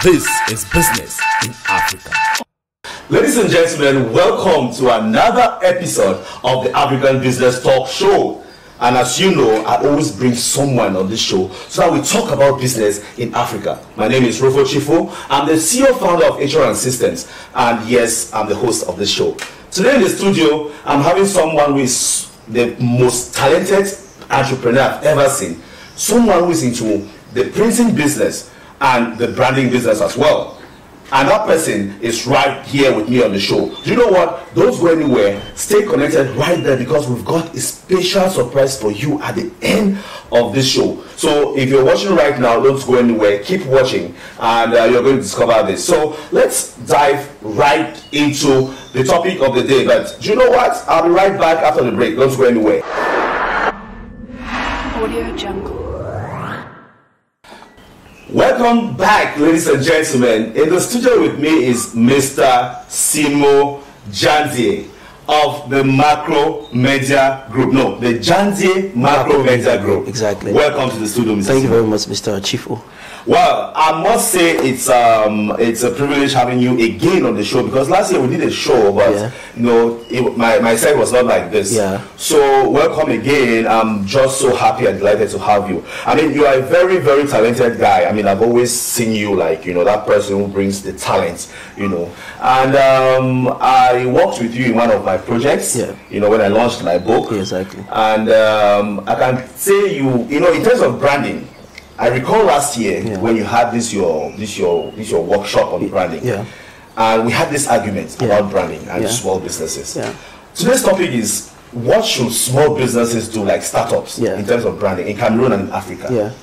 This is business in Africa. Ladies and gentlemen, welcome to another episode of the African Business Talk Show. And as you know, I always bring someone on this show so that we talk about business in Africa. My name is Rufo Chifo. I'm the CEO founder of HR and Systems. And yes, I'm the host of this show. Today in the studio, I'm having someone who is the most talented entrepreneur I've ever seen. Someone who is into the printing business and the branding business as well. And that person is right here with me on the show. Do you know what? Don't go anywhere. Stay connected right there because we've got a special surprise for you at the end of this show. So if you're watching right now, don't go anywhere. Keep watching and you're going to discover this. So let's dive right into the topic of the day. But do you know what? I'll be right back after the break. Don't go anywhere. Audio Jungle. Welcome back, ladies and gentlemen. In the studio with me is Mr. SIMO JANDIE of the Macromedia Group. No, the JANDIE Macromedia Group. Exactly. Welcome to the studio, Mr. Thank you SIMO. very much, Mr. Chifo. Well, I must say it's a privilege having you again on the show because last year we did a show, but you know my side was not like this. Yeah. So welcome again. I'm just so happy and delighted to have you. I mean, you are a very, very talented guy. I mean, I've always seen you like that person who brings the talent. And I worked with you in one of my projects. Yeah. When I launched my book. Yeah, exactly. And I can say in terms of branding. I recall last year when you had this your workshop on branding. Yeah. And we had this argument about branding and small businesses. Yeah. Today's topic is what should small businesses do, like startups, in terms of branding in Cameroon and Africa. Yeah.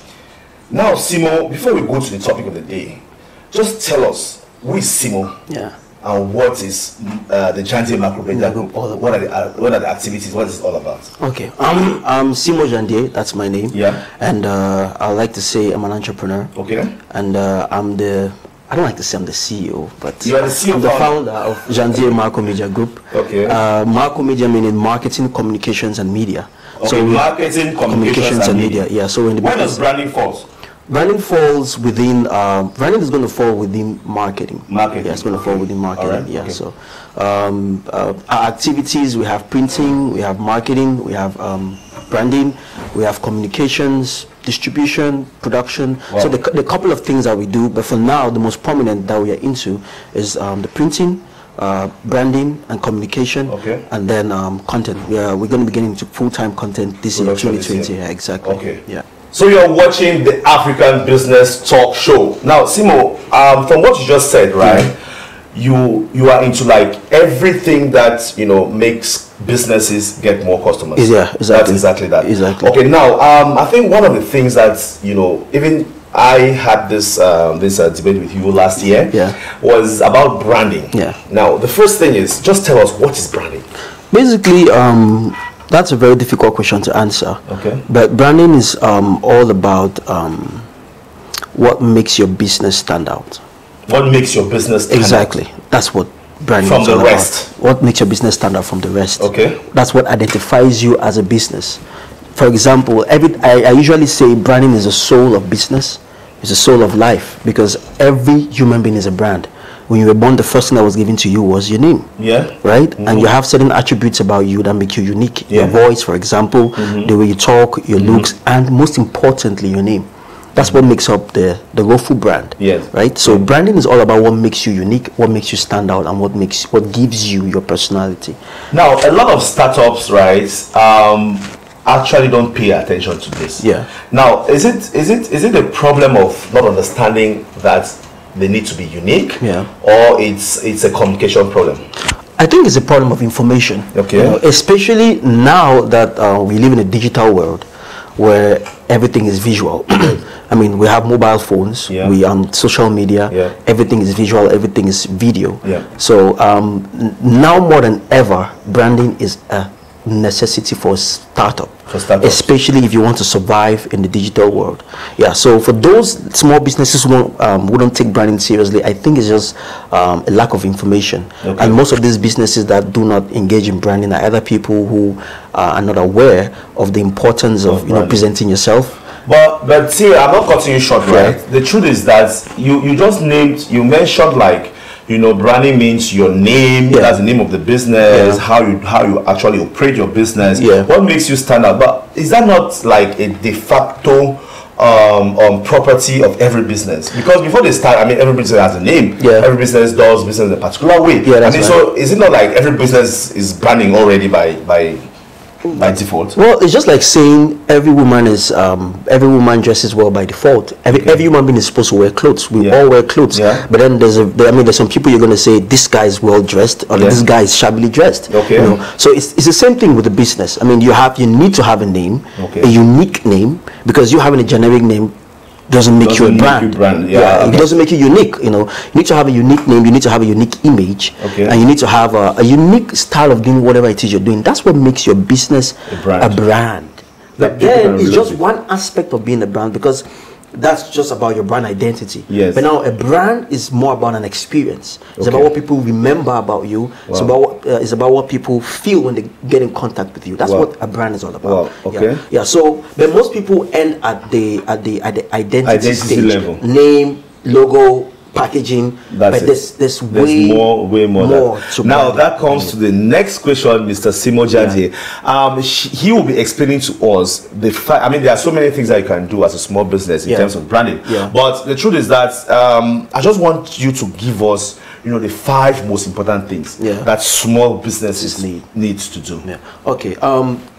Now, Simo, before we go to the topic of the day, just tell us who is Simo. Yeah. And what is the JANDIE Macromedia Group? What are the activities? What is it all about? Okay, I'm SIMO JANDIE. That's my name. Yeah. And I like to say I'm an entrepreneur. Okay. And I don't like to say I'm the CEO, but you are the CEO. I'm the founder of JANDIE Macomedia Group. Okay. Macomedia meaning marketing, communications, and media. Okay. So marketing, communications, and media. Yeah. So in the where does branding fall? Branding falls within branding is going to fall within marketing. Marketing. Yeah, it's going to fall within marketing. Right. Yeah. Okay. So our activities, we have printing, we have marketing, we have branding, we have communications, distribution, production. Wow. So the couple of things that we do, but for now the most prominent that we are into is the printing, branding and communication, and then content. We're going to be getting into full-time content this year, 2020. Yeah, exactly. Okay. Yeah. So you're watching the African Business Talk Show. Now, Simo, from what you just said, right, you are into like everything that makes businesses get more customers. Yeah, exactly. That's exactly that. Exactly. Okay, now I think one of the things that even I had this debate with you last year was about branding. Yeah. Now, the first thing is just tell us what is branding. Basically, that's a very difficult question to answer. Okay. But branding is all about what makes your business stand out. What makes your business stand out? Exactly. That's what branding is all about. What makes your business stand out from the rest. Okay. That's what identifies you as a business. For example, I usually say branding is the soul of business. It's the soul of life because every human being is a brand. When you were born, the first thing that was given to you was your name. Yeah. Right? Mm-hmm. And you have certain attributes about you that make you unique. Yeah. Your voice, for example, the way you talk, your looks, and most importantly, your name. That's what makes up the Rofu brand. Yes. Right? So branding is all about what makes you unique, what makes you stand out, and what gives you your personality. Now, a lot of startups, right, actually don't pay attention to this. Yeah. Now, is it a problem of not understanding that they need to be unique, or it's a communication problem? I think it's a problem of information. Okay. Especially now that we live in a digital world where everything is visual. I mean, we have mobile phones, we on social media, everything is visual, everything is video. So now more than ever, branding is a necessity for a startup, especially if you want to survive in the digital world. Yeah, so for those small businesses who don't take branding seriously, I think it's just a lack of information. And most of these businesses that do not engage in branding are either people who are not aware of the importance of presenting yourself But see, I'm not cutting you short, right? The truth is that you just mentioned like, you know, branding means your name, that's the name of the business, how you actually operate your business, what makes you stand out. But is that not like a de facto property of every business? Because before they start, I mean, every business has a name. Every business does business in a particular way. I mean, so is it not like every business is branding already by default? Well, it's just like saying every woman dresses well by default. Every human being is supposed to wear clothes. We all wear clothes. But then there's some people you're going to say this guy is well dressed or this guy is shabbily dressed. You know? So it's the same thing with the business. I mean, you need to have a name, a unique name, because you having a generic name doesn't make you a brand. It doesn't make you unique. You know, you need to have a unique name, you need to have a unique image, and you need to have a unique style of doing whatever it is you're doing. That's what makes your business a brand. But then it's just one aspect of being a brand, because that's just about your brand identity. But now a brand is more about an experience. It's about what people remember about you. It's about what people feel when they get in contact with you. That's what a brand is all about. So but most people end at the identity stage level. Name, logo, packaging, but there's way more to now that comes to the next question, Mr. SIMO JANDIE. He will be explaining to us I mean, there are so many things that you can do as a small business in terms of branding, but the truth is that I just want you to give us, you know, the 5 most important things that small businesses needs to do. Okay,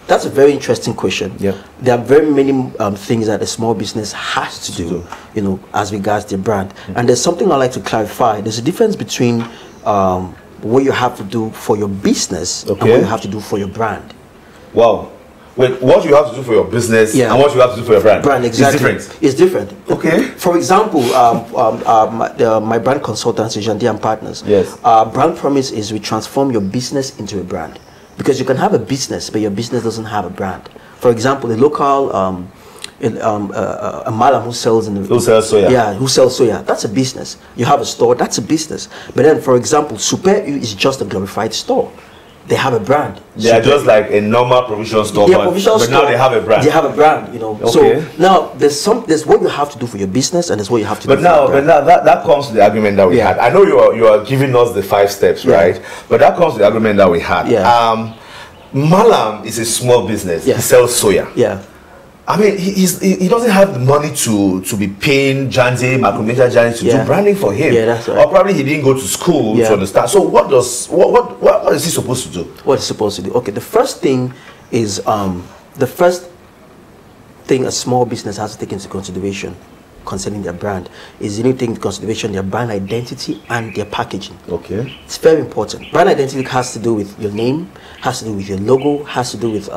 that's a very interesting question. There are very many things that a small business has to do, you know, as regards the brand. And there's something I like to clarify. There's a difference between what you have to do for your business and what you have to do for your brand. Wow. Wait, what you have to do for your business and what you have to do for your brand, exactly. It's different. It's different. Okay. For example, my brand consultancy, JANDIE Partners. Brand promise is we transform your business into a brand. Because you can have a business, but your business doesn't have a brand. For example, a local a malam who sells soya. Who sells soya. That's a business. You have a store. That's a business. But then, for example, Super is just a glorified store. They have a brand. They are just like a normal provision store, but now they have a brand. They have a brand, you know. So now there's what you have to do for your business, and there's what you have to do. But now that comes to the argument that we had. I know you are giving us the 5 steps, right? But that comes to the argument that we had. Malam is a small business. He sells soya. I mean, he doesn't have the money to be paying JANDIE Macomedia Jandy to do branding for him. That's right. Or probably he didn't go to school to understand. So what is he supposed to do? What is he supposed to do? Okay, the first thing is the first thing a small business has to take into consideration concerning their brand is you need to take into consideration their brand identity and their packaging. It's very important. Brand identity has to do with your name, has to do with your logo, has to do with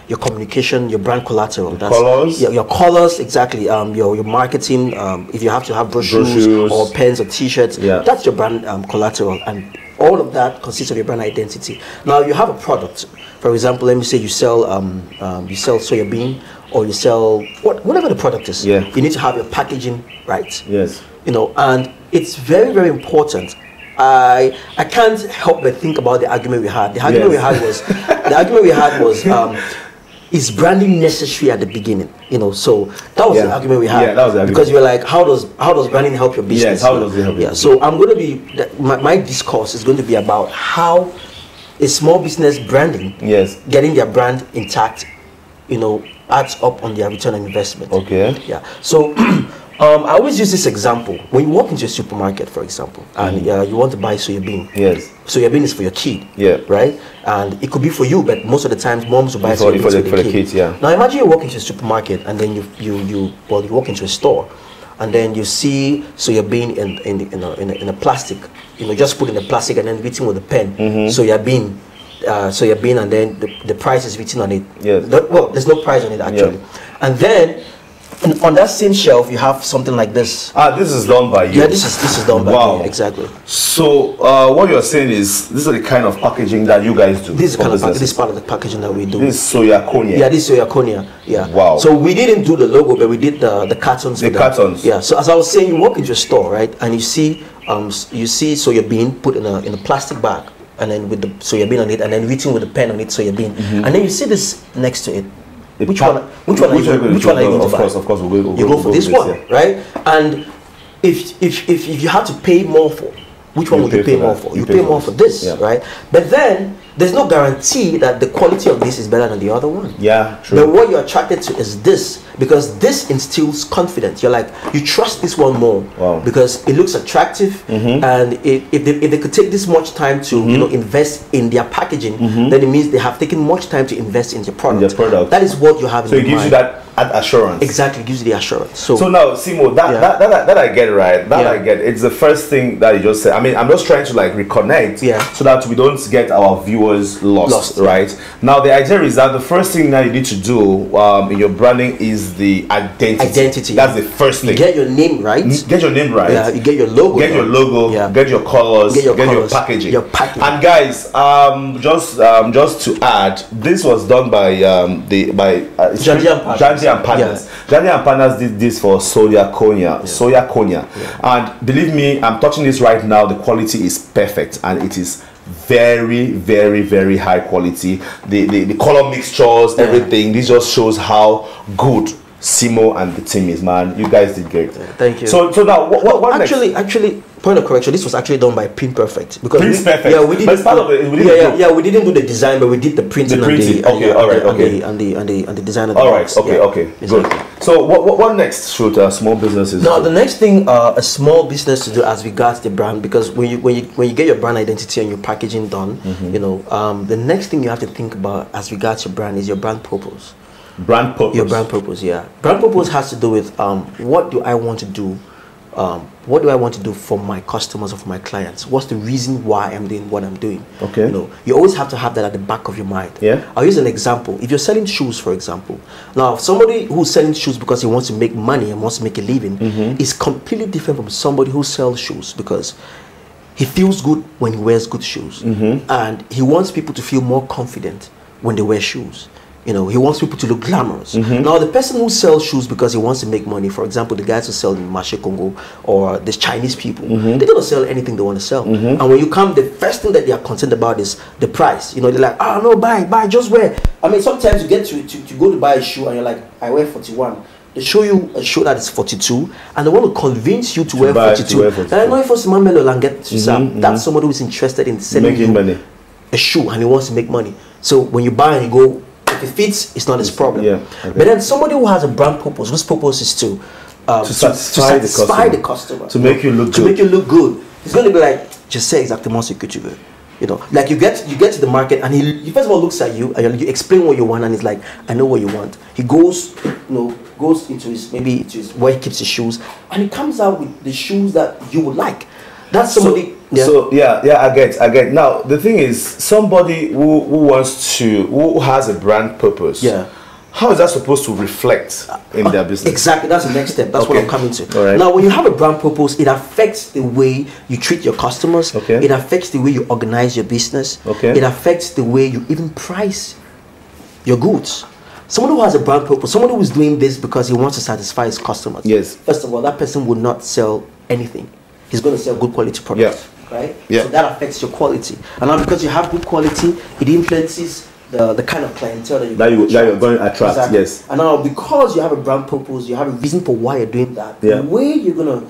your communication, your brand collateral. That's colors. Your colors, exactly. Your marketing. If you have to have brochures or pens or T-shirts, that's your brand collateral, and all of that consists of your brand identity. Now you have a product. For example, let me say you sell soya bean, or you sell whatever the product is. You need to have your packaging right. You know, and it's very, very important. I can't help but think about the argument we had. The argument we had was is branding necessary at the beginning? You know, so that was the argument we had. That was the argument. Because you're like, how does branding help your business? How does it help your business? So I'm going to be my discourse is going to be about how a small business branding, getting their brand intact, you know, adds up on their return on investment. So I always use this example. When you walk into a supermarket, for example, and you want to buy soya bean. Soya bean is for your kid, right? And it could be for you, but most of the times moms will buy soya bean for the kids. Now imagine you walk into a supermarket and then you walk into a store, and then you see soya bean in a plastic, you know, just put in a plastic and then written with a pen, soya bean, and then the price is written on it. Well, there's no price on it actually, and then on that same shelf you have something like this. This is done by you. This is done by me, exactly. So what you're saying is this is the kind of packaging that you guys do. This is part of the packaging that we do. This is soya konya. This is soya konya. Wow. So we didn't do the logo, but we did the cartons. The cartons. So as I was saying, you walk into a store, right, and you see soya bean put in a plastic bag, and then with the soya bean on it, and then written with a pen on it, soya bean, and then you see this next to it. Which one are you going to buy? Of course, we'll go for this one, right? And if you had to pay more for, which one would you pay more for? You pay more for this, right? But then there's no guarantee that the quality of this is better than the other one. Yeah, true. But what you're attracted to is this, because this instills confidence. You're like, you trust this one more because it looks attractive, and if they could take this much time to invest in their packaging, then it means they have taken much time to invest in your product. That is what you have in mind. So it gives you that assurance. Exactly, it gives you the assurance. So now, Simo, that I get, right? I get. It's the first thing that you just said. I mean, I'm just trying to like reconnect, so that we don't get our viewers lost, right? Now, the idea is that the first thing that you need to do in your branding is the identity. That's the first thing. You get your name right. Get your name right. Yeah, you get your logo. Get your logo. Yeah. Get your colors. Get your packaging. And guys, just to add, this was done by Jandy and Partners. Jandy and Partners did this for Soya Konya. And believe me, I'm touching this right now. The quality is perfect, and it is very, very, very high quality. The color mixtures, everything. This just shows how good Simo and the team is, man. You guys did great. Thank you. So now, what actually, point of correction, this was actually done by Print Perfect, because Print Perfect. Yeah, we did. But it's part of it. We didn't do the design, but we did the printing. And the design of the box. Okay, good. So what next should small businesses do? The next thing a small business to do as regards the brand, because when you get your brand identity and your packaging done, the next thing you have to think about as regards your brand is your brand purpose. Brand purpose. Your brand purpose, yeah. Brand purpose has to do with what do I want to do? What do I want to do for my customers or for my clients? What's the reason why I'm doing what I'm doing? Okay. You always have to have that at the back of your mind. Yeah. I'll use an example. If you're selling shoes, for example, now somebody who's selling shoes because he wants to make money and wants to make a living is completely different from somebody who sells shoes because he feels good when he wears good shoes, and he wants people to feel more confident when they wear shoes. He wants people to look glamorous. Now, the person who sells shoes because he wants to make money, for example, the guys who sell in Marché Congo or the Chinese people, they're going to sell anything they want to sell. And when you come, the first thing that they are concerned about is the price. They're like, oh, no, buy, just wear. I mean, sometimes you get to go to buy a shoe and you're like, I wear 41. They show you a shoe that is 42, and they want to convince you to wear 42. And I know if it's Mamelo and get to that's somebody who's interested in selling you money. A shoe and he wants to make money. So when you buy and you go, if it fits, it's not his problem. But then somebody who has a brand purpose, whose purpose is to satisfy the customer, to make you look good. To make you look good. It's going to be like, just say exactement ce que tu veux. Like you get to the market and he first of all looks at you and you explain what you want and he's like, I know what you want. He goes, goes into his where he keeps his shoes and he comes out with the shoes that you would like. That's somebody. I get. Now the thing is, somebody who has a brand purpose. Yeah. How is that supposed to reflect in their business? Exactly, that's the next step. That's what I'm coming to. Right. Now, when you have a brand purpose, it affects the way you treat your customers. It affects the way you organize your business. It affects the way you even price your goods. Someone who has a brand purpose, someone who is doing this because he wants to satisfy his customers. Yes. First of all, that person will not sell anything. He's going to sell good quality products. Right? So that affects your quality. And now because you have good quality, it influences the kind of clientele that you're going to attract. Exactly. Yes. And now because you have a brand purpose, you have a reason for why you're doing that. The way you're going to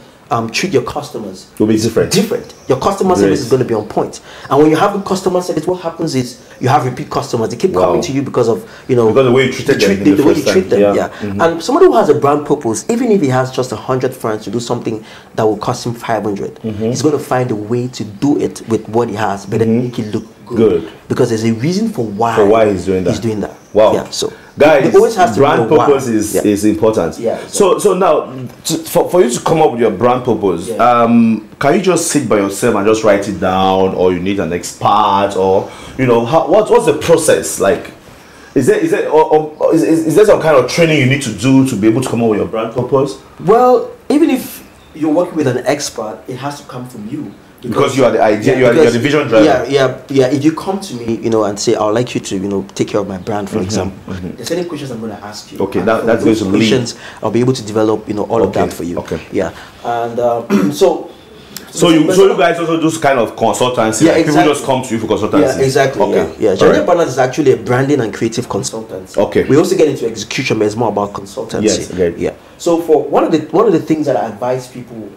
treat your customers will be different. Your customer service is going to be on point. And when you have a customer service, what happens is you have repeat customers. They keep coming to you because of because the way you treated them. The way you treat them. And somebody who has a brand purpose, even if he has just 100 francs to do something that will cost him 500, he's going to find a way to do it with what he has, but then make it look good. Because there's a reason for why he's doing that. Wow. Yeah. So guys, brand purpose is important. Yeah. So now, for you to come up with your brand purpose, can you just sit by yourself and just write it down, or you need an expert, or what's the process like? Is there some kind of training you need to do to be able to come up with your brand purpose? Well, even if you're working with an expert, it has to come from you. Because you are the idea, you are the vision driver. Yeah. If you come to me, and say, I would like you to, take care of my brand, for example. There's certain questions I'm going to ask you. Okay, that's going to I'll be able to develop, all of that for you. Okay. Yeah, and so So you guys also do kind of consultancy. Yeah, like exactly. People just come to you for consultancy. Yeah, exactly. Okay. Yeah. Jandie Partners is actually a branding and creative consultant. Okay. We also get into execution, but it's more about consultancy. Yes. Okay. Yeah. So for one of the things that I advise people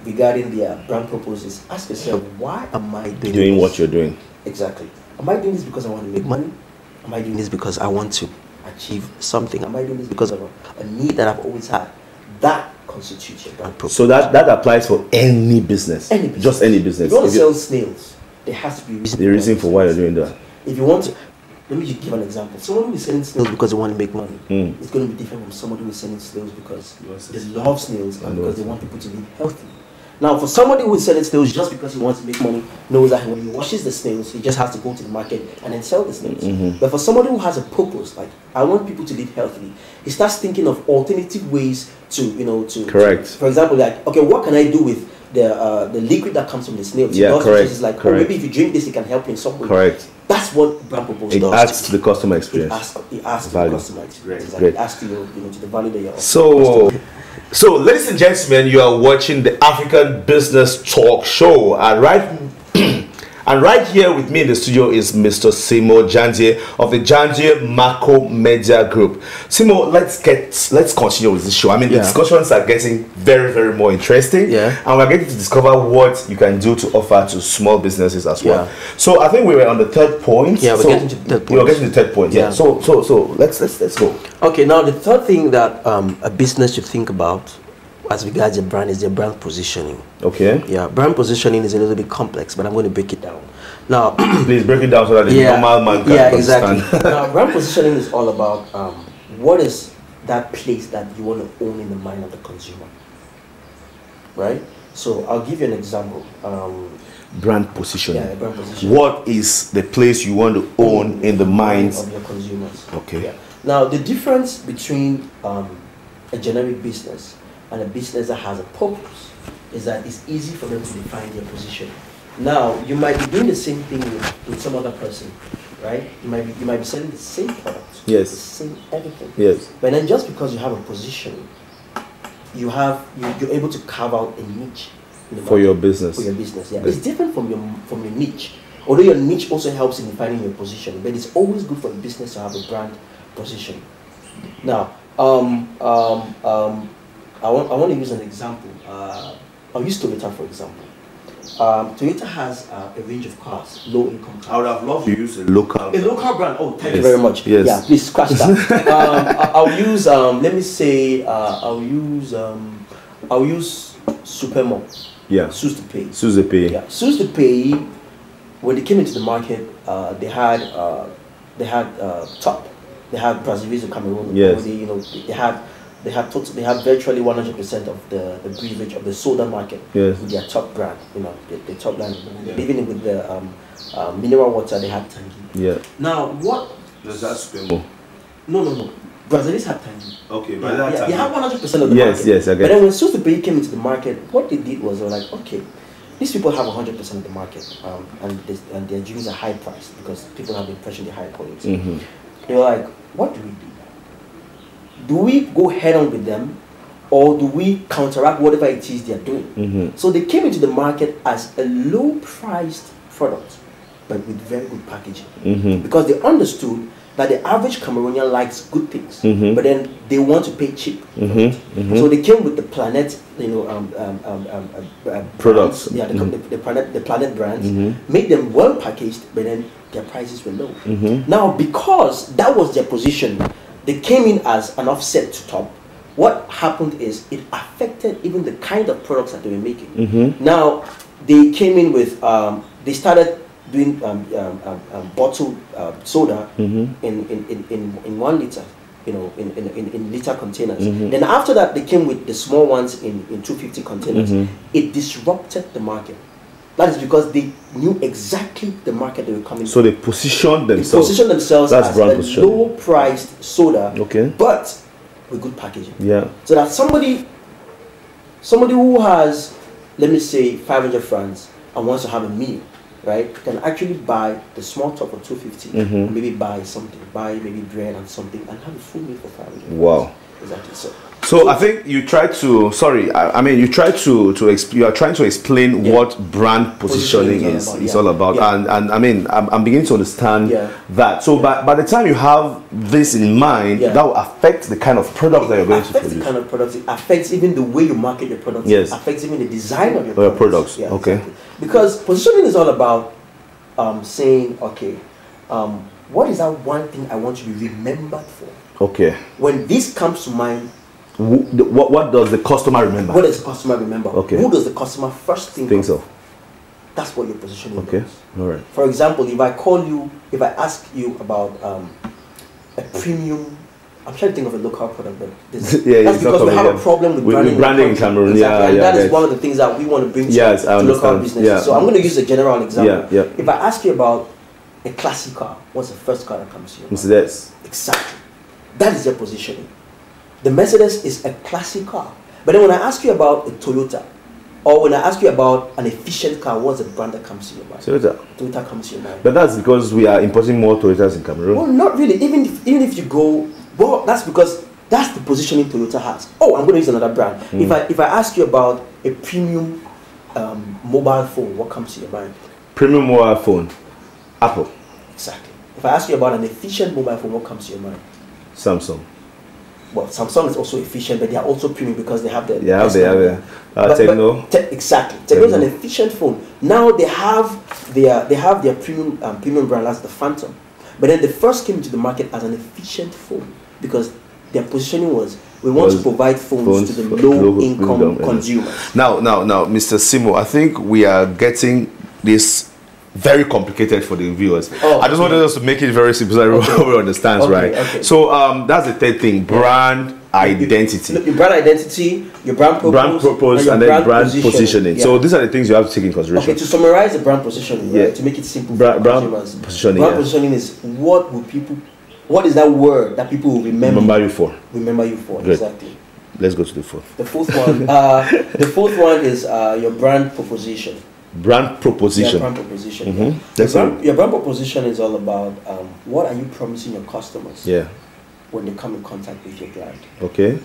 regarding their brand purpose is ask yourself, why am I doing what you're doing? Exactly. Am I doing this because I want to make money? Am I doing this because I want to achieve something? Am I doing this because of a need that I've always had? That constitutes your brand purpose. So that applies for any business. Any business. Just any business. If you want to sell snails, there has to be the reason for why you're doing that. If you want to, let me just give an example. Someone who is selling snails because they want to make money is going to be different from someone who is selling snails because they love snails and because they want people to live healthy. Now, for somebody who is selling snails just because he wants to make money, knows that when he washes the snails, he just has to go to the market and then sell the snails. But for somebody who has a purpose, like I want people to live healthily, he starts thinking of alternative ways to correct. For example, like, okay, what can I do with the liquid that comes from the snails? Yeah, correct. It's like, oh, maybe if you drink this, it can help you in some way. Correct. That's what brand purpose does. It adds to the customer experience. It adds to the customer experience. Great. It adds to to the value that you're offering. So, ladies and gentlemen, you are watching the African Business Talk Show. And right here with me in the studio is Mr. SIMO Jandie of the JANDIE Macomedia Group. SIMO, let's continue with this show. I mean, the discussions are getting very, very more interesting. Yeah. And we're getting to discover what you can do to offer to small businesses as well. Yeah. So I think we were on the third point. Yeah, we're getting to the third point. We're getting to the third point. Yeah. So let's go. Okay, now the third thing that a business should think about as regards your brand is their brand positioning. Okay. Yeah, brand positioning is a little bit complex, but I'm going to break it down. Now, please break it down so that the normal man can understand. Exactly. Now, brand positioning is all about what is that place that you want to own in the mind of the consumer, right? So I'll give you an example. Brand positioning. Yeah, brand positioning. What is the place you want to own in the minds of your consumers? Okay. Yeah. Now, the difference between a generic business and a business that has a purpose is that it's easy for them to define their position. Now, you might be doing the same thing with some other person, right? You might be selling the same product, yes, the same everything, yes. But then just because you have a position, you're able to carve out a niche for your business. For your business, yeah. It's different from your niche. Although your niche also helps in defining your position, but it's always good for a business to have a brand position. Now, I want to use an example. I'll use Toyota for example. Toyota has a range of cars, low income cars. I would have loved to use a local brand. Oh, thank you very much. Yes. Yeah, please scratch that. I'll use let me say I'll use Supermo. Yeah. Suze to Pay. Suze to Pay. Yeah. Suze to Pay. When they came into the market, they had top. They had Brazilians in Cameroon. Yes. They had virtually 100% of the beverage of the soda market. Yes. With their top brand, the top brand. Even with the mineral water, they had Tangy. Yeah. Now what? Does that Supermo? No. Brazilians had Tangy. Okay, but they had 100% of the market. Yes, I get it. But then when Suze to Pay came into the market, what they did was they were like, okay, these people have 100% of the market, and their drinks are high priced because people have the impression they're high quality. They were like, what do we do? Do we go head on with them, or do we counteract whatever it is they're doing? So they came into the market as a low-priced product, but with very good packaging, because they understood that the average Cameroonian likes good things, but then they want to pay cheap. So they came with the Planet, products. Yeah, the Planet brands, made them well packaged, but then their prices were low. Now, because that was their position, they came in as an offset to top. What happened is it affected even the kind of products that they were making. Now, they came in with, they started doing bottled soda in 1 liter, in liter containers. Then after that, they came with the small ones in 250 containers. It disrupted the market. That is because they knew exactly the market they were coming to. So they positioned themselves. That's as a low-priced soda, but with good packaging. Yeah. So that somebody who has, let me say, 500 francs and wants to have a meal, right, can actually buy the small top of 250, maybe buy maybe bread and something, and have a full meal for 500. Wow. Exactly. So I think you try to. Sorry, I mean you try to you are trying to explain what brand positioning is all about, and I mean I'm beginning to understand that. So by the time you have this in mind, that will affect the kind of product that you're going to produce. Affects the kind of products. It affects even the way you market your products. Yes. It affects even the design of your products. Yeah, okay. Exactly. Because positioning is all about saying, okay, what is that one thing I want to be remembered for? Okay. When this comes to mind, what does the customer remember? What does the customer remember? Okay. Who does the customer first think of? That's what your positioning is. Okay. All right. For example, if I ask you about a premium, I'm trying to think of a local product, but that's because we have a problem with branding in Cameroon. Exactly. And that is one of the things that we want to bring to local businesses. Yeah. So I'm going to use a general example. Yeah. If I ask you about a classic car, what's the first car that comes to you? Mercedes. Exactly. That is your positioning. The Mercedes is a classic car. But then when I ask you about a Toyota, or when I ask you about an efficient car, what's the brand that comes to your mind? Toyota comes to your mind. But that's because we are importing more Toyotas in Cameroon. Well, not really. Even if you go, well, that's because that's the positioning Toyota has. Oh, I'm going to use another brand. If I ask you about a premium mobile phone, what comes to your mind? Premium mobile phone, Apple. Exactly. If I ask you about an efficient mobile phone, what comes to your mind? Samsung. Well, Samsung is also efficient, but they are also premium because they have the Techno. Exactly. Techno is an efficient phone. Now they have their premium brand as the Phantom, but then they first came into the market as an efficient phone because their positioning was we want to provide phones to the low income consumers. Now, Mr. Simo, I think we are getting this very complicated for the viewers. I just wanted us to make it very simple so everyone understands, right? Okay. So that's the third thing, brand identity. Your brand identity, your brand purpose, and then brand positioning. So these are the things you have to take in consideration. Okay, to summarize the brand positioning, right? To make it simple for consumers. Positioning, brand positioning is what is that word that people will remember you for? Remember you for. Good. Exactly. Let's go to the fourth. The fourth one. The fourth one is your brand proposition. Brand proposition. Brand proposition. Your brand proposition is all about what are you promising your customers when they come in contact with your brand. Okay.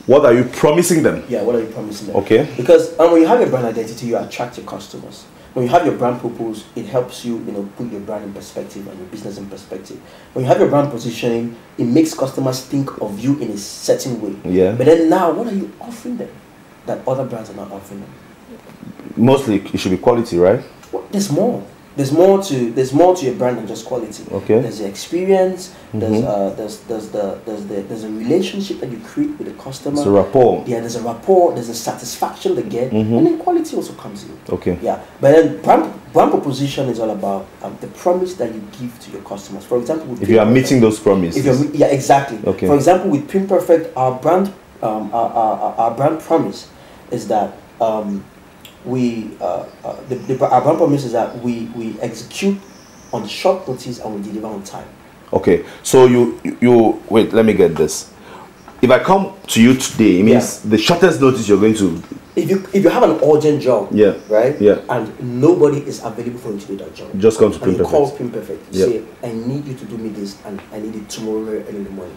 What are you promising them? Yeah, what are you promising them? Okay. Because when you have your brand identity, you attract your customers. When you have your brand purpose, it helps you, put your brand in perspective and your business in perspective. When you have your brand positioning, it makes customers think of you in a certain way. Yeah. But then now, what are you offering them that other brands are not offering them? Mostly it should be quality, right? Well, there's more to your brand than just quality. Okay. There's the experience, there's a relationship that you create with the customer. It's a rapport. Yeah, there's a rapport, there's a satisfaction they get, and then quality also comes in. Okay. Yeah. But then brand proposition is all about the promise that you give to your customers. For example, if you are meeting those promises. Exactly. Okay. For example, with Pin Perfect, our brand promise is that our brand promise is that we execute on short notice and we deliver on time. Okay, so you wait. Let me get this. If I come to you today, it means the shortest notice you're going to. If you have an urgent job, right? Yeah. And nobody is available for you to do that job. Just come to Pin Perfect. Call Pin Perfect. Say, I need you to do me this, and I need it tomorrow early in the morning.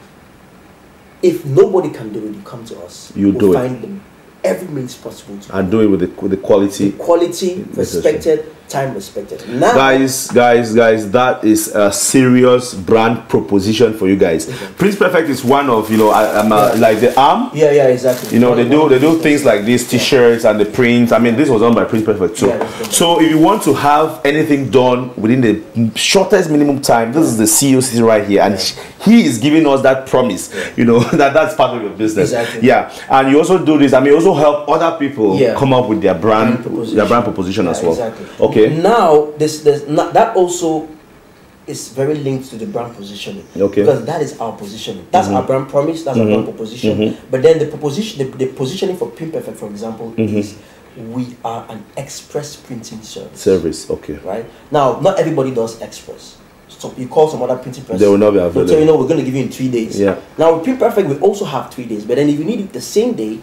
If nobody can do it, you come to us. We'll find them every means possible to and do it with the quality. Quality respected, time respected. Now, guys, that is a serious brand proposition for you guys. Prince Perfect is one of like the arm. Yeah, exactly. They do things like these T-shirts and the prints. I mean, this was done by Prince Perfect too. So if you want to have anything done within the shortest minimum time, this is the CEO sitting right here, and he is giving us that promise. That's part of your business. Exactly. Yeah, and you also do this. I mean, you also help other people come up with their brand proposition as well. Exactly. Okay. Now that also is very linked to the brand positioning. Okay. Because that is our positioning. That's our brand promise. That's our brand proposition. But then the positioning for Pin Perfect, for example, is we are an express printing service. Okay. Right now, not everybody does express. So you call some other printing person, they will not be available. So we're going to give you in 3 days. Yeah. Now with Pin Perfect, we also have 3 days. But then if you need it the same day,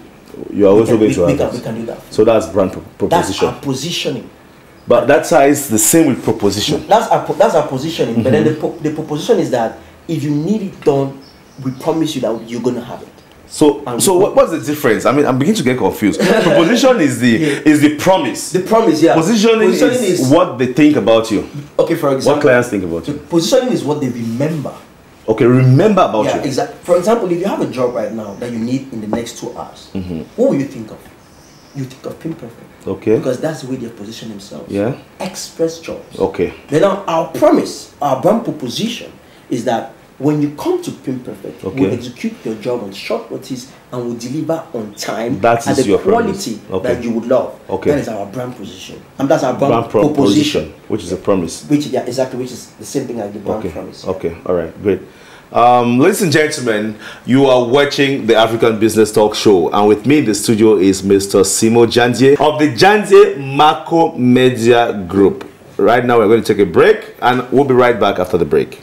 you are also going to have we can do that. So that's brand proposition. That's our positioning. But that size the same with proposition. That's our positioning. But then the proposition is that if you need it done, we promise you that you're going to have it. So what's the difference? I mean, I'm beginning to get confused. Proposition is the promise. The promise, yeah. Positioning is what they think about you. Okay, for example, what clients think about you. Positioning is what they remember. Okay, remember about you. Exactly. For example, if you have a job right now that you need in the next 2 hours, what will you think of? You think of Pin Perfect. Okay. Because that's the way they position themselves. Yeah. Express jobs. Okay. Then our promise, our brand proposition is that when you come to Pin Perfect, we'll execute your job on short notice and will deliver on time at the quality that you would love. Okay. That is our brand position. And that's our brand proposition. Which is a promise. Which is the same thing as the brand promise. Okay. All right. Great. Ladies and gentlemen, you are watching the African Business Talk Show, and with me in the studio is Mr. SIMO JANDIE of the JANDIE Macomedia Group. Right now we're going to take a break, and we'll be right back after the break.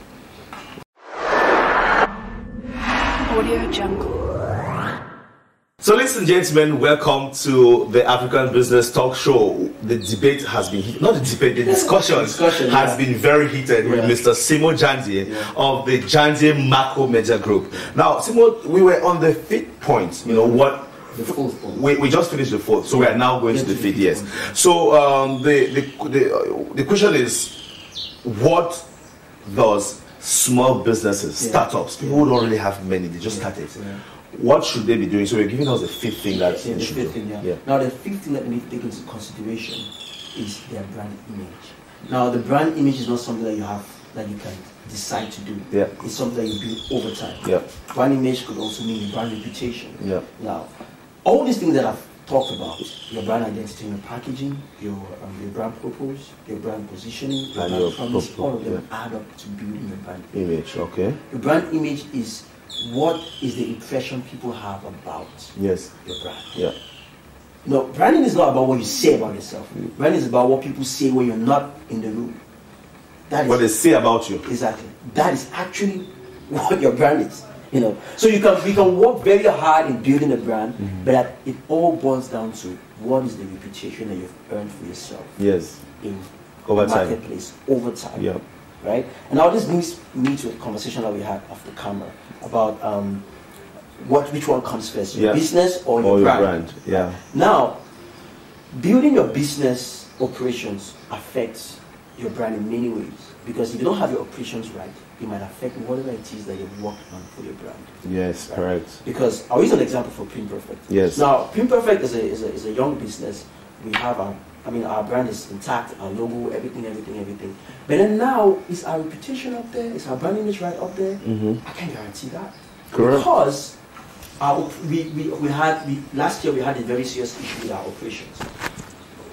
So ladies and gentlemen, welcome to the African Business Talk Show. The debate has been, not the debate, the discussion has been very heated with Mr. SIMO JANDIE of the JANDIE Macomedia Group. Now, SIMO, we were on the 5th point, you know, what the 4th point. We just finished the 4th, so we are now going to the 5th, yes. So the question is, what does small businesses, startups, people who don't really have many, they just started, what should they be doing? So you're giving us the 5th thing that they should do. Now the 5th thing that we need to take into consideration is their brand image. Now the brand image is not something that you have, that you can decide to do. It's something that you build over time. Brand image could also mean your brand reputation. Now, all these things that I've talked about, your brand identity, your packaging, your brand purpose, your brand positioning, your brand promise, all of them add up to building your brand image. Okay. Your brand image is what is the impression people have about your brand. No, branding is not about what you say about yourself. Branding is about what people say when you're not in the room. That is what they say about you. Exactly. That is actually what your brand is. You know, so we can work very hard in building a brand, but it all boils down to what is the reputation that you've earned for yourself. In the marketplace over time. Right? And now this brings me to a conversation that we had off the camera about which one comes first, your business or your brand. Now, building your business operations affects your brand in many ways, because if you don't have your operations right, it might affect whatever it is that you've worked on for your brand. Correct. Because I'll use an example for Pin Perfect. Now, Pin Perfect is a young business. We have our brand is intact, our logo, everything. But then now, is our reputation up there? Is our brand image right up there? I can't guarantee that. Correct. Because last year we had a very serious issue with our operations.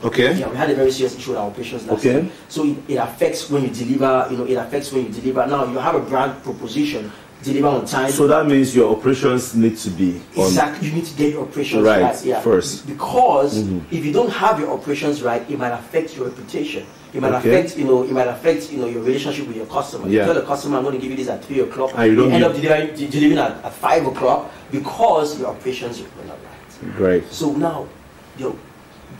Okay. Yeah, we had a very serious issue with our operations last year. So it affects when you deliver, it affects when you deliver. Now you have a brand proposition, deliver on time. So that means your operations need to be exactly. You need to get your operations right first. Because if you don't have your operations right, it might affect your reputation. It might affect, your relationship with your customer. You tell the customer, I'm going to give you this at 3 o'clock. And you end up delivering at 5 o'clock because your operations were not right. Great. So now, your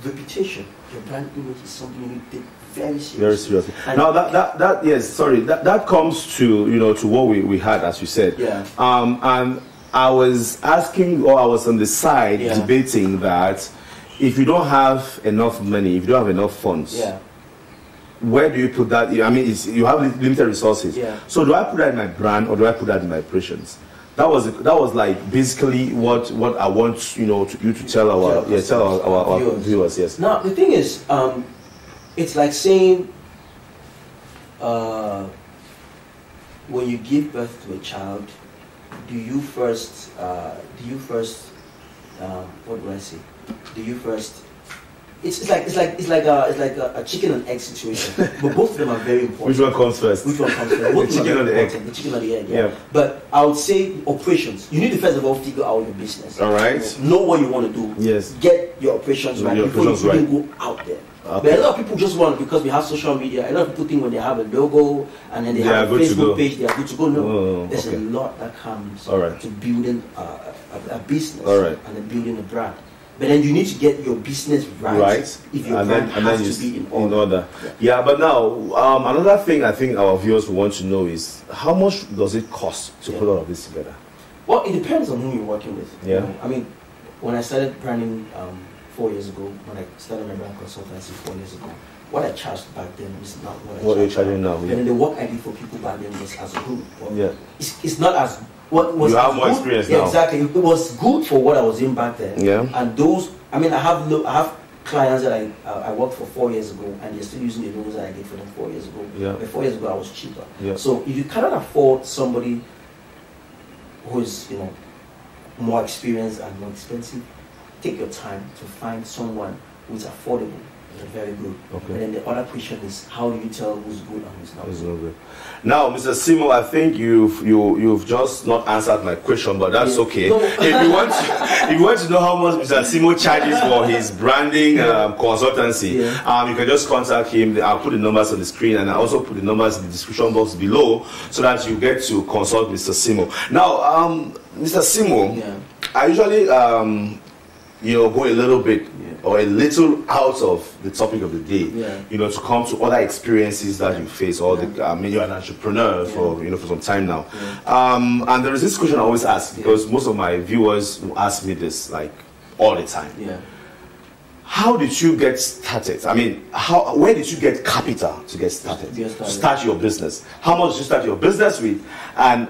reputation, your brand image is something you need to take very seriously. Very seriously. Now that comes to to what we had, as you said. And I was asking, or I was on the side debating that if you don't have enough money, if you don't have enough funds, where do you put that? I mean, you have limited resources. So do I put that in my brand, or do I put that in my operations? That was like basically what I want you to tell our viewers. Yes. Now the thing is, it's like saying when you give birth to a child, do you first what do I say? Do you first? It's like a chicken and egg situation, but both of them are very important. Which one comes first? Which one comes first? The chicken or the egg? The chicken or the egg. But I would say operations. You need to first of all figure out your business. All right. Know what you want to do. Yes. Get your operations right before you even go out there. But a lot of people just want, because we have social media, a lot of people think when they have a logo and then they have a Facebook page, they are good to go. No, there's a lot that comes to building a business and then building a brand. But then you need to get your business right. If your brand has to be in order. But now, another thing I think our viewers want to know is, how much does it cost to put all of this together? Well, it depends on who you're working with. Yeah. You know? I mean, when I started branding 4 years ago, when I started my brand consultancy 4 years ago, what I charged back then was not what you're charging now. Yeah. And then the work I did for people back then was as good. Well, yeah. It's not as what was. You have more experience now. Yeah, exactly. It was good for what I was in back then. Yeah. And those, I mean, I have clients that I worked for 4 years ago, and they're still using the loans that I did for them 4 years ago. Yeah. But 4 years ago I was cheaper. Yeah. So if you cannot afford somebody who is, you know, more experienced and more expensive, take your time to find someone who is affordable and very good. Okay. And then the other question is, how do you tell who's good and who's not good? Now, Mr. Simo, I think you've just not answered my question, but that's okay. No. If you want to know how much Mr. Simo charges for his branding consultancy, you can just contact him. I'll put the numbers on the screen, and I'll also put the numbers in the description box below, so that you get to consult Mr. Simo. Now, Mr. Simo, I usually go a little bit or a little out of the topic of the day, to come to other experiences that you face, or you're an entrepreneur for some time now. And there is this question I always ask, because most of my viewers will ask me this like all the time. How did you get started? I mean, where did you get capital to get started? To start your business? How much did you start your business with? And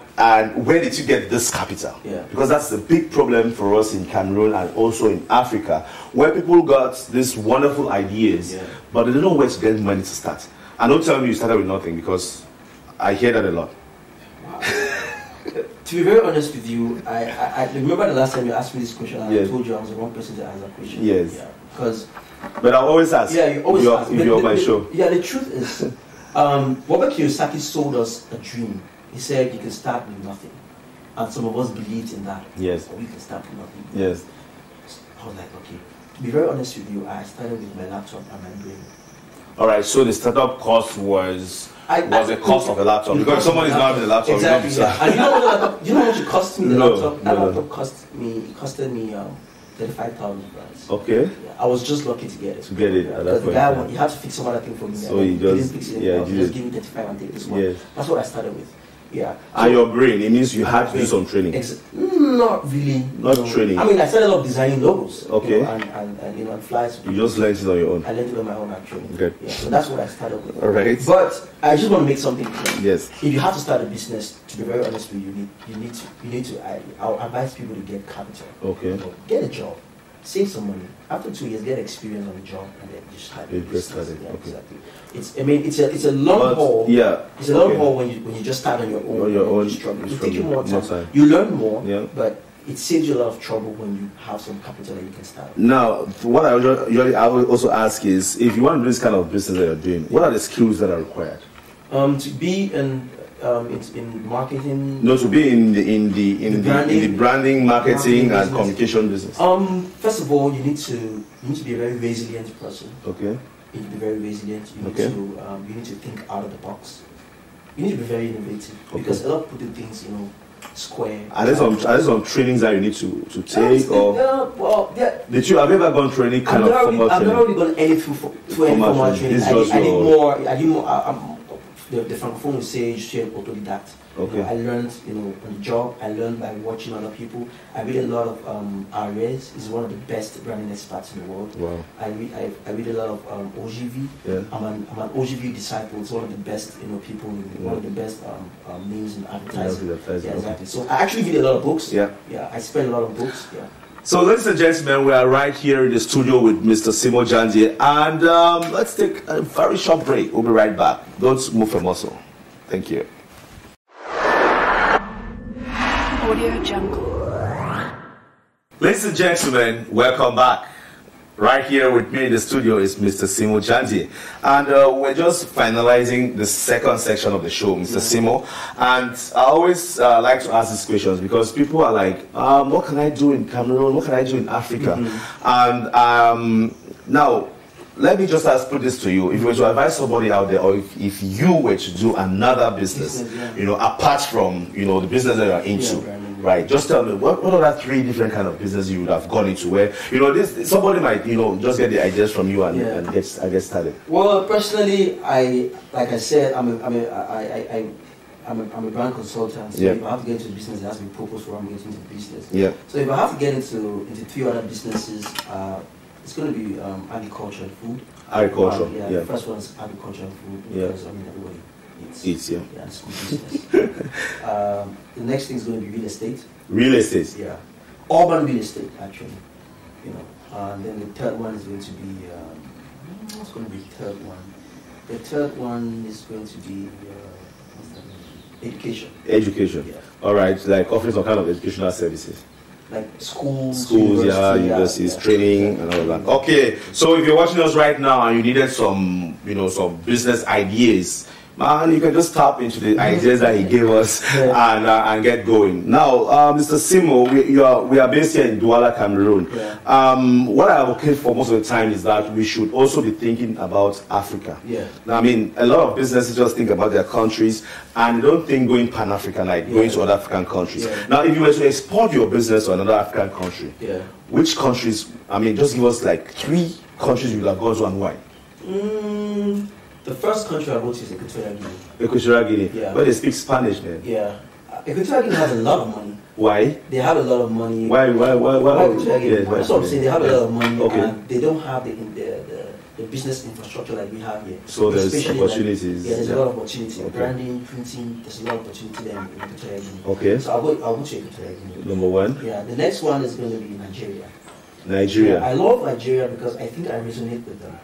where did you get this capital? Because that's the big problem for us in Cameroon and also in Africa, where people got these wonderful ideas, but they don't know where to get money to start. And don't tell me you started with nothing, because I hear that a lot. Wow. To be very honest with you, I remember the last time you asked me this question, and I told you I was the wrong person to answer that question. But I always ask. Yeah, you always ask. If you're on my show. Yeah, the truth is, Robert Kiyosaki sold us a dream. He said you can start with nothing, and some of us believed in that. Yes. We can start with nothing. Yes. I was like, okay. To be very honest with you, I started with my laptop and my brain. All right. So the startup cost was the cost of a laptop, because someone is not having a laptop. Exactly. And you know how much it cost me? The laptop. That laptop costed me 35,000 francs. Okay. Yeah, I was just lucky to get it. Because the guy he had to fix some other thing for me. So he didn't fix it. He just give me 35 and take this one. Yes. That's what I started with. Yeah. And your brain, it means you had to do some training. Not really. Not training. I mean, I started off designing logos. Okay. And flyers. You just learned it on your own. I learned it on my own, actually. Okay. Yeah. So that's what I started with. All right. But I just want to make something clear. Yes. If you have to start a business, to be very honest with you, you need to. I'll advise people to get capital. Okay. Get a job. Save some money. After 2 years, get experience on the job, and then just start. Exactly. It's a long haul. Yeah. It's a long haul when you just start on your own. On your own. You struggle. It takes you more time. You learn more. Yeah. But it saves you a lot of trouble when you have some capital that you can start. Now, what I would also ask is, if you want to do this kind of business that you're doing, what are the skills that are required? To be in marketing. No, to be in the branding, marketing, and communication business. First of all, you need to be a very resilient person. Okay. You need to be very resilient. You need to think out of the box. You need to be very innovative, because a lot of people do things, square. Are there some trainings that you need to take, Did you have ever gone through any kind of formal training? I've not really gone any formal training. I did more. The Francophone will say je suis autodidacte. Okay. I learned, on the job. I learned by watching other people. I read a lot of Arias. He's one of the best branding experts in the world. Wow. I read a lot of OGV. Yeah. I'm an OGV disciple. It's one of the best people, one of the best names in advertising. Yeah, exactly. So I actually read a lot of books. Yeah. Yeah, I spend a lot of books. Yeah. So, ladies and gentlemen, we are right here in the studio with Mr. Simo Jandie, and let's take a very short break. We'll be right back. Don't move a muscle. Thank you. Audio Jungle. Ladies and gentlemen, welcome back. Right here with me in the studio is Mr. Simo Jandie, and we're just finalizing the second section of the show, Mr. Simo. And I always like to ask these questions, because people are like, what can I do in Cameroon? What can I do in Africa? And now, let me just put this to you. If you were to advise somebody out there, or if you were to do another business, apart from, the business that you're into, right? Just tell me, what are the 3 different kind of businesses you would have gone into, where, somebody might, just get the ideas from you and get started? Well, personally, like I said, I'm I'm a brand consultant, so if I have to get into business, it has to be purpose for I'm getting into business. Yeah. So if I have to get into 3 other businesses, it's going to be agriculture and food. Agriculture. The first one is agriculture and food. Because I mean everybody eats. Yeah. Yeah, it's good business. The next thing is going to be real estate. Real estate. Yeah. Urban real estate, actually. You know. And then the third one is going to be what's going to be the third one? The third one is going to be education. Education. Yeah. All right, like offering some kind of educational services. Like schools, universities, training, and all of that. Okay, so if you're watching us right now and you needed some, some business ideas, man, you can just tap into the ideas that he gave us and get going. Now, Mr. Simo, we are based here in Douala, Cameroon. What I advocate for most of the time is that we should also be thinking about Africa. Now, I mean, a lot of businesses just think about their countries and they don't think going Pan-African, like going to other African countries. Now, if you were to export your business to another African country, which countries, I mean, just give us like 3 countries you would have gone to and why? The first country I go to is Equatorial Guinea. Equatorial Guinea? Yeah. Where they speak Spanish then? Yeah. Equatorial Guinea has a lot of money. Why? They have a lot of money. Why Equatorial Guinea? That's what I'm saying. They have a lot of money and they don't have the business infrastructure like we have here. So there's opportunities. There's a lot of opportunity. Branding, printing, there's a lot of opportunity there in Equatorial Guinea. Okay. So I'll go to Equatorial Guinea. Number 1? Yeah. The next one is going to be Nigeria. Nigeria. Yeah, I love Nigeria because I think I resonate with them.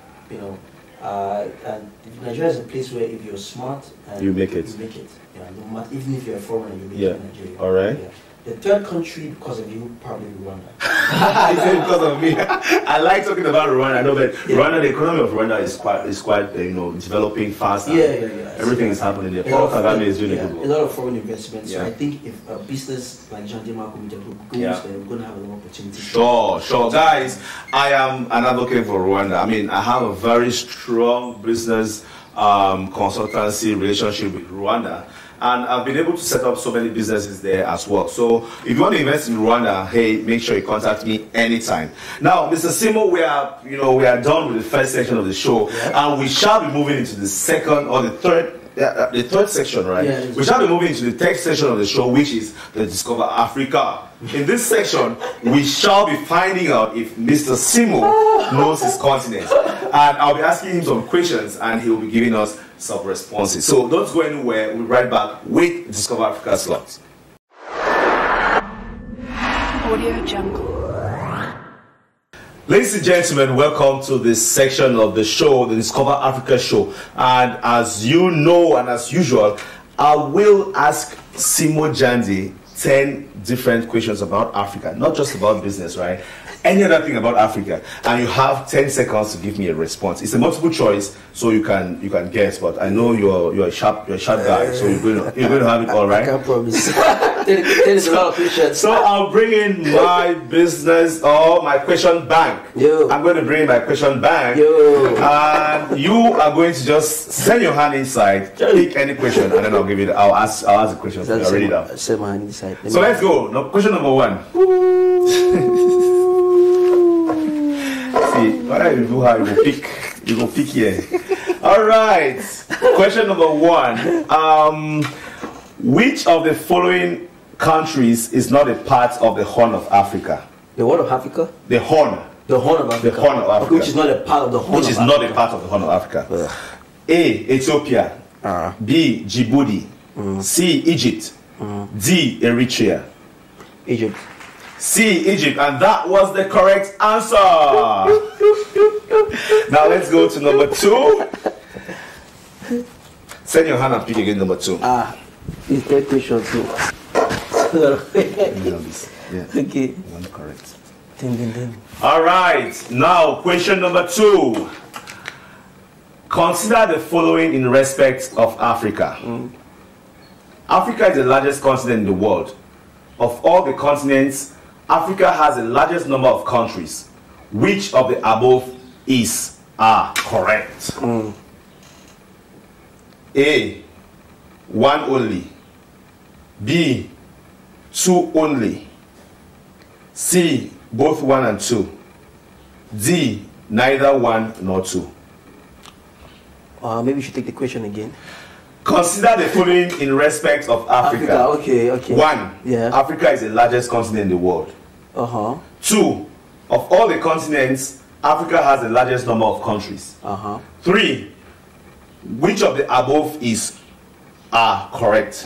And Nigeria is a place where if you're smart, you make it. Yeah, no matter, even if you're a foreigner, you make it in Nigeria. All right. Yeah. The third country, because of you, probably Rwanda. I said because of me. I like talking about Rwanda. I know that Rwanda, the economy of Rwanda is quite developing fast. Everything is happening there. Paul Kagame is doing a lot of foreign investments. So I think if a business like JANDIE MACOMEDIA GROUP goes there, we're going to have a lot of opportunity. Sure. Guys, I am an advocate for Rwanda. I mean, I have a very strong business consultancy relationship with Rwanda. And I've been able to set up so many businesses there as well. So if you want to invest in Rwanda, hey, make sure you contact me anytime. Now, Mr. Simo, we are done with the first section of the show, and we shall be moving into the second or the third section, right? We shall be moving into the third section of the show, which is the Discover Africa. In this section, we shall be finding out if Mr. Simo knows his continent. And I'll be asking him some questions, and he'll be giving us some responses. So don't go anywhere. We'll be right back with Discover Africa slots. Audio Jungle. Ladies and gentlemen, welcome to this section of the show, the Discover Africa show. And as you know, and as usual, I will ask Simo Jandie 10 different questions about Africa, not just about business, right? Any other thing about Africa, and you have 10 seconds to give me a response. It's a multiple choice, so you can guess. But I know you're a sharp guy, so you're going to have it all right. I can't promise. There's a lot of questions. So I'll bring in my business or my question bank. I'm going to bring in my question bank, and you are going to just send your hand inside, pick any question, and then I'll ask the question. I'll read it out. Send my hand inside. So let's go. Now, question number 1. What are you do? How you pick? You go pick here. All right. Question number 1. Which of the following countries is not a part of the Horn of Africa? The Horn of Africa? The Horn. The Horn of Africa. The Horn of Africa. Which is not a part of the Horn. Which is not a part of the Horn of Africa. A. Ethiopia. B. Djibouti. C. Egypt. D. Eritrea. Egypt. C. Egypt, and that was the correct answer. Now let's go to number 2. Send your hand and pick again number 2. It's third question too. Okay. One correct. Ding. All right. Now question number 2. Consider the following in respect of Africa. Africa is the largest continent in the world. Of all the continents, Africa has the largest number of countries. Which of the above are correct? A. 1 only. B. 2 only. C. Both 1 and 2. D. Neither 1 nor 2. Maybe you should take the question again. Consider the following in respect of Africa. Okay. 1. Yeah. Africa is the largest continent in the world. 2. Of all the continents, Africa has the largest number of countries. 3. Which of the above are correct?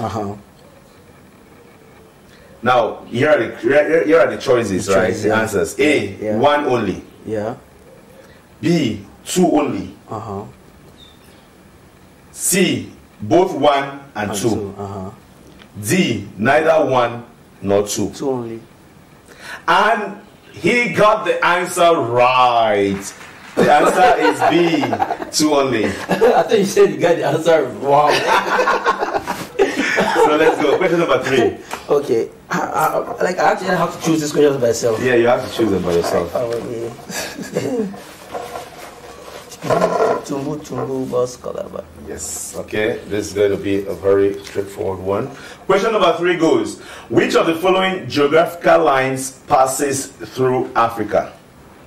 Now, here are the choices, right? The answers. A, 1 only. Yeah. B, 2 only. C, both 1 and 2. D, neither 1 nor 2. 2 only. And he got the answer right. The answer is B, 2 only. I thought you said you got the answer wrong. So let's go. Question number 3. Okay. I actually have to choose this question myself. Yeah, you have to choose it by yourself. Yes. Okay. This is going to be a very straightforward one. Question number 3 goes: which of the following geographical lines passes through Africa?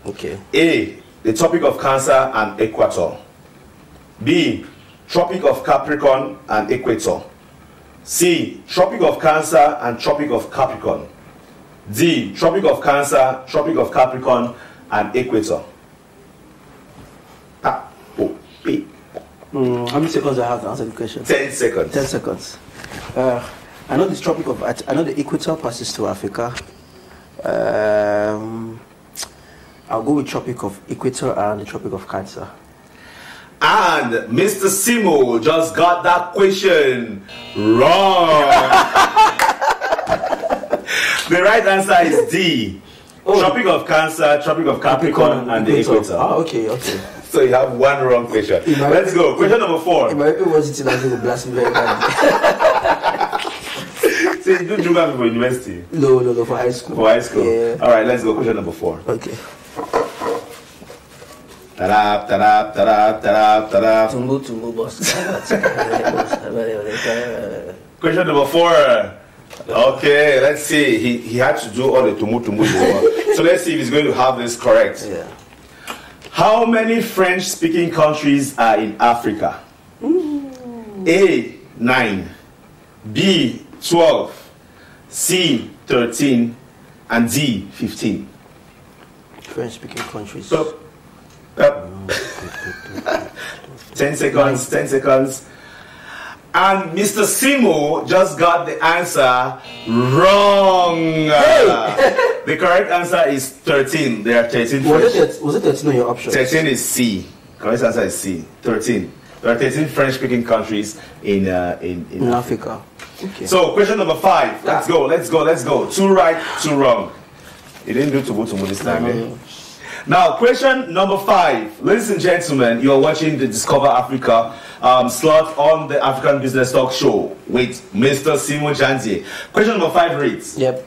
Okay. A, the Tropic of Cancer and Equator. B, Tropic of Capricorn and Equator. C, Tropic of Cancer and Tropic of Capricorn. D, Tropic of Cancer, Tropic of Capricorn and Equator. B. How many seconds I have to answer the question? 10 seconds. 10 seconds. I know this Tropic of. I know the Equator passes through Africa. I'll go with Tropic of Equator and the Tropic of Cancer. And Mr. Simo just got that question wrong. The right answer is D. Tropic of Cancer, Tropic of Capricorn, and the Equator. Okay. So you have one wrong question. Let's go. Question number 4. If my people was it, I will blast me very badly. So you do geography for university? No, for high school. For high school? Yeah. All right, let's go. Question number 4. Okay. Tumbu, boss. Question number 4. Okay, let's see. He had to do all the tumbu. So let's see if he's going to have this correct. Yeah. How many French-speaking countries are in Africa? A, 9. B, 12. C, 13. And D, 15. French-speaking countries. 10 seconds. And Mr. Simo just got the answer wrong. The correct answer is 13. There are 13 French. Was it 13 on your options? 13 is C. Correct answer is C. 13. There are 13 French-speaking countries in Africa. Okay. So question number 5. Let's go. 2 right, 2 wrong. You didn't do Tubu this time, eh? Now, question number 5. Ladies and gentlemen, you are watching the Discover Africa slot on the African Business Talk Show with Mr. SIMO JANDIE. Question number 5 reads: Yep.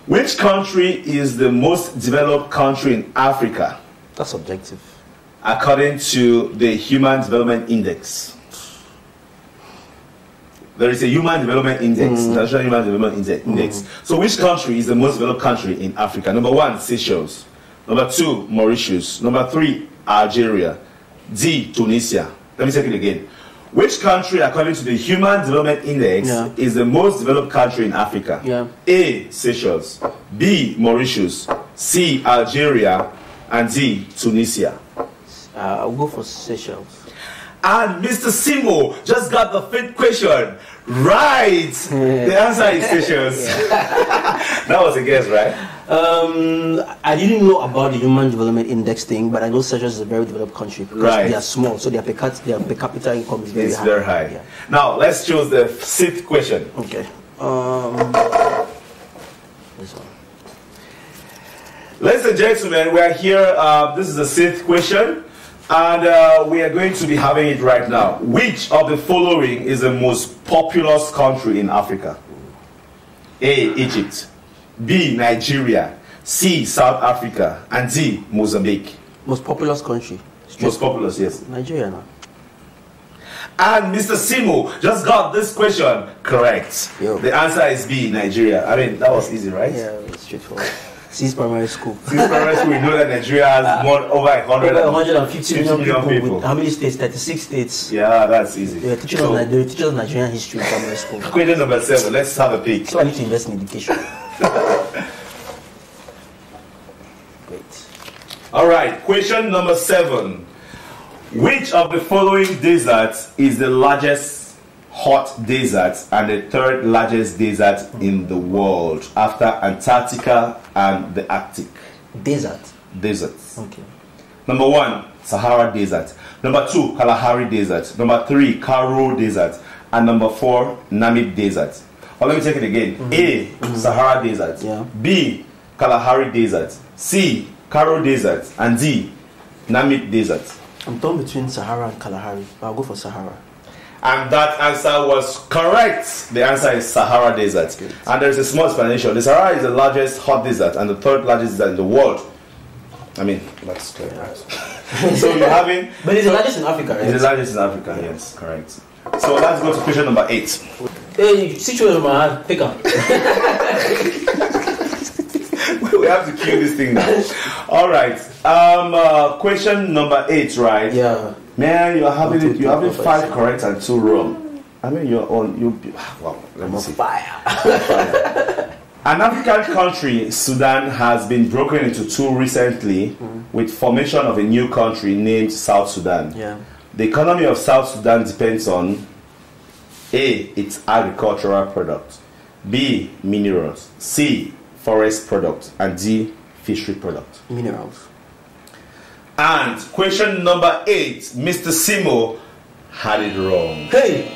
which country is the most developed country in Africa? That's objective. According to the Human Development Index. There is a Human Development Index, International Human Development Index. So which country is the most developed country in Africa? Number 1, Seychelles. Number 2, Mauritius. Number 3, Algeria. D, Tunisia. Let me take it again. Which country, according to the Human Development Index, is the most developed country in Africa? A, Seychelles. B, Mauritius. C, Algeria. And D, Tunisia. I'll go for Seychelles. And Mr. Simo just got the 5th question right. The answer is Seychelles. That was a guess, right? I didn't know about the Human Development Index thing, but I know Seychelles is a very developed country because they are small, so their per capita income is very high. Very high. Yeah. Now let's choose the 6th question. Okay. This one. Ladies and gentlemen, we are here. This is the 6th question. And we are going to be having it right now. Which of the following is the most populous country in Africa? A, Egypt. B, Nigeria. C, South Africa. And D, Mozambique. Most populous country? Most populous, yes. Nigeria now. And Mr. Simo just got this question correct. The answer is B, Nigeria. I mean, that was easy, right? Yeah, it's straightforward. Since primary school. Since primary school, we know that Nigeria has more over 150 million people. With how many states? 36 states. Yeah, that's easy. They were teaching us Nigerian history in primary school. Question number 7. Let's have a peek. So I need to invest in education. Great. All right. Question number 7. Which of the following deserts is the largest hot desert and the third largest desert in the world after Antarctica and the Arctic? Deserts. Okay. Number 1, Sahara Desert. Number 2, Kalahari Desert. Number 3, Karo Desert. And number 4, Namib Desert. Or let me take it again. A, Sahara Desert. Yeah. B, Kalahari Desert. C, Karo Desert. And D, Namib Desert. I'm torn between Sahara and Kalahari, but I'll go for Sahara. And that answer was correct. The answer is Sahara Desert. Good. And there's a small explanation. The Sahara is the largest hot desert and the third largest desert in the world. I mean, that's correct. Yeah. So you're having... But it's the largest in Africa, right? It's the largest in Africa, yes, correct. So let's go to question number 8. Hey, situation my hand, pick up. We have to kill this thing now. All right. Question number 8, right? Yeah. Man, you're having 5 correct and 2 wrong. I mean, wow. Let me see. Fire. An African country, Sudan, has been broken into 2 recently with formation of a new country named South Sudan. Yeah. The economy of South Sudan depends on A, its agricultural products, B, minerals, C, forest products, and D, fishery products. Minerals. And question number 8, Mr. Simo had it wrong. Hey!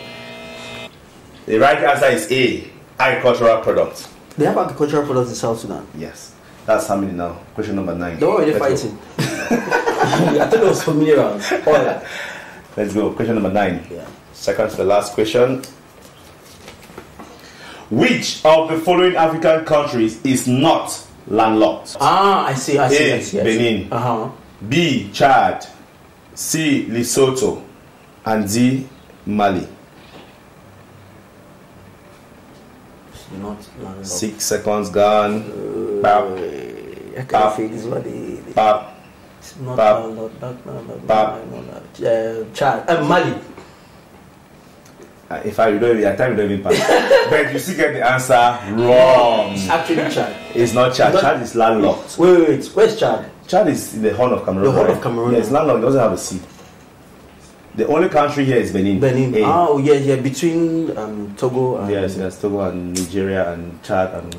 The right answer is A, agricultural products. They have agricultural products in South Sudan. Yes. That's how many now? Question number 9. Don't worry, they're fighting. I thought it was for minerals. Let's go. Question number 9. Yeah. Second to the last question. Which of the following African countries is not landlocked? I see. A, Benin. B, Chad. C, Lesotho. And D, Mali. Not landlocked. 6 seconds gone. I can't feel this one. It's not landlocked. Chad. Mali. If I don't even pass. But you still get the answer wrong. It's actually Chad. It's not Chad. Chad is landlocked. Wait. Where's Chad? Chad is in the Horn of Cameroon. The Horn of Cameroon. Yeah, it's landlocked. It doesn't have a sea. The only country here is Benin. Benin. Oh, yeah. Between Togo and... Yes, Togo and Nigeria and Chad and...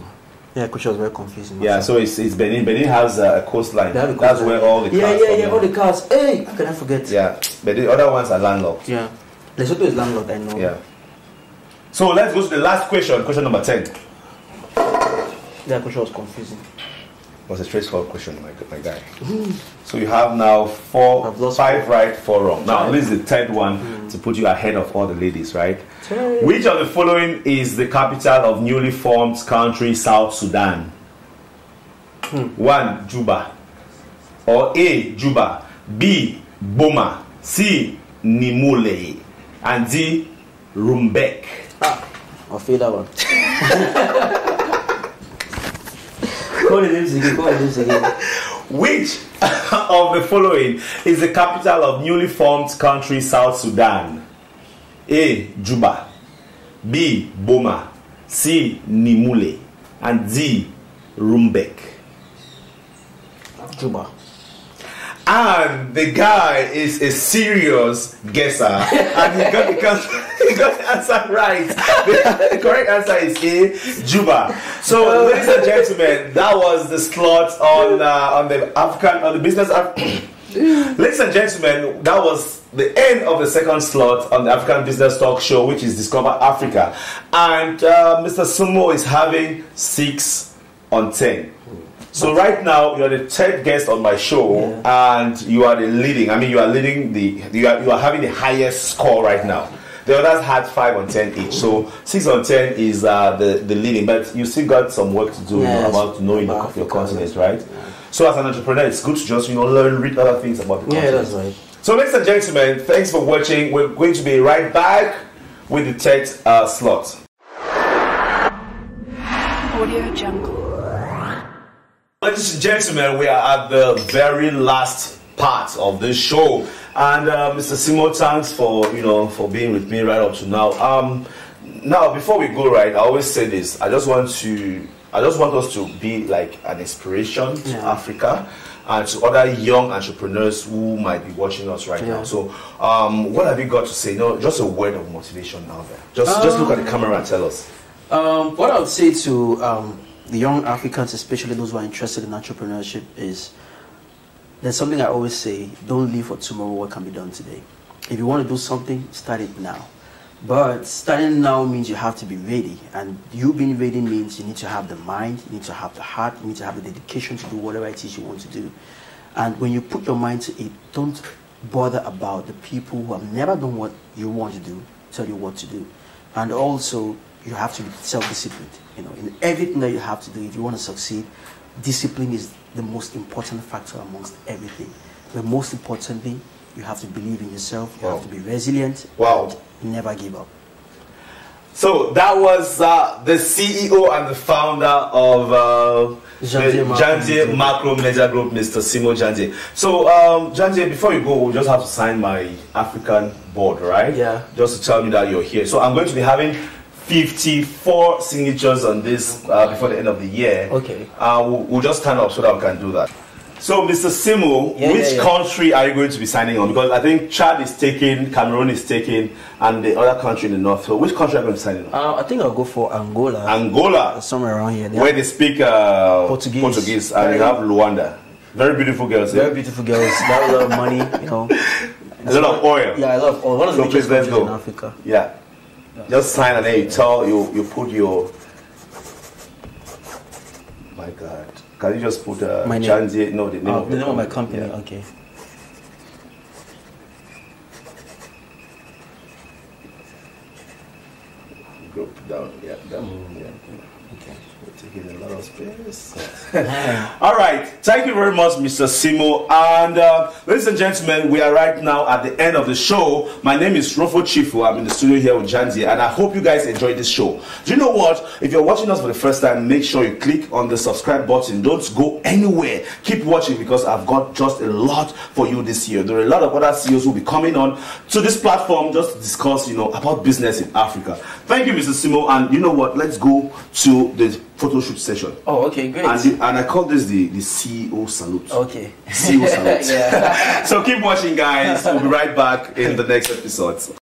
Yeah, which was very confusing. Yeah, so it's Benin. Benin has a coastline. That's where all the cars Yeah, all the cars. Hey, how can I forget? Yeah, but the other ones are landlocked. Yeah. Lesotho is landlocked, I know. Yeah. So let's go to the last question, question number 10. That question was confusing. It was a straightforward question, my guy. So you have now 5 right, 4 wrong. Now this is the third one to put you ahead of all the ladies, right? Which of the following is the capital of newly formed country South Sudan? 1, Juba. Or A, Juba. B, Boma. C, Nimule. And D, Rumbek. I'll feel that one. Call the names again. Which of the following is the capital of newly formed country South Sudan? A, Juba. B, Boma. C, Nimule. And D, Rumbek. Juba. And the guy is a serious guesser, and he got the answer right. The correct answer is A, Juba. So, ladies and gentlemen, that was the slot on the business. Ladies and gentlemen, that was the end of the second slot on the African Business Talk Show, which is Discover Africa, and Mr. Sumo is having 6 on 10. So right now you are the 3rd guest on my show, and you are you are having the highest score right now. The others had 5 on 10 each, so 6 on 10 is the leading, but you still got some work to do about knowing your continent, right? So as an entrepreneur, it's good to just read other things about the continent. Yeah, that's right. So ladies and gentlemen, thanks for watching. We're going to be right back with the 3rd slot. Audio Jungle. Ladies and gentlemen, we are at the very last part of this show, and Mr. SIMO, thanks for for being with me right up to now. Now before we go, right, I always say this. I just want us to be like an inspiration to Africa and to other young entrepreneurs who might be watching us right now. So, what have you got to say? Just a word of motivation out there. Just look at the camera and tell us. What I would say to the young Africans, especially those who are interested in entrepreneurship, is there's something I always say: don't live for tomorrow what can be done today. If you want to do something, start it now. But starting now means you have to be ready, and you being ready means you need to have the mind, you need to have the heart, you need to have the dedication to do whatever it is you want to do. And when you put your mind to it, don't bother about the people who have never done what you want to do tell you what to do. And also, you have to be self-disciplined. In everything that you have to do, if you want to succeed, discipline is the most important factor amongst everything. But most importantly, you have to believe in yourself. You have to be resilient. Wow. And never give up. So that was the CEO and the founder of JANDIE Macromedia Group, Mr. SIMO JANDIE. So JANDIE, before you go, we'll just have to sign my African board, right? Yeah. Just to tell me that you're here. So I'm going to be having 54 signatures on this before the end of the year. Okay. We'll just stand up so that we can do that. So, Mr. SIMO, which country are you going to be signing on? Because I think Chad is taken, Cameroon is taken, and the other country in the north. So, which country are you going to sign on? I think I'll go for Angola. Angola? Somewhere around here. Where they speak Portuguese, and you have Luanda. Very beautiful girls. Very beautiful girls. They have a lot of money, A lot of oil. Yeah, a lot of oil. One of the biggest countries in Africa. Yeah. Just sign and then you put your... My God. Can you just put my name? JANDIE? No, the name of my company. Yeah. Okay. Go down. Yeah, down. Yeah. Okay. We're taking a lot of space. All right. Thank you very much, Mr. SIMO. And ladies and gentlemen, we are right now at the end of the show. My name is Rofo Chifu. I'm in the studio here with JANDIE, and I hope you guys enjoyed this show. Do you know what? If you're watching us for the first time, make sure you click on the subscribe button. Don't go anywhere. Keep watching, because I've got just a lot for you this year. There are a lot of other CEOs who will be coming on to this platform just to discuss, about business in Africa. Thank you, Mr. SIMO. And you know what? Let's go to the photo shoot session. Oh, okay, great. And I call this the CEO salute. Okay. CEO salute. Yeah. So keep watching, guys. We'll be right back in the next episode.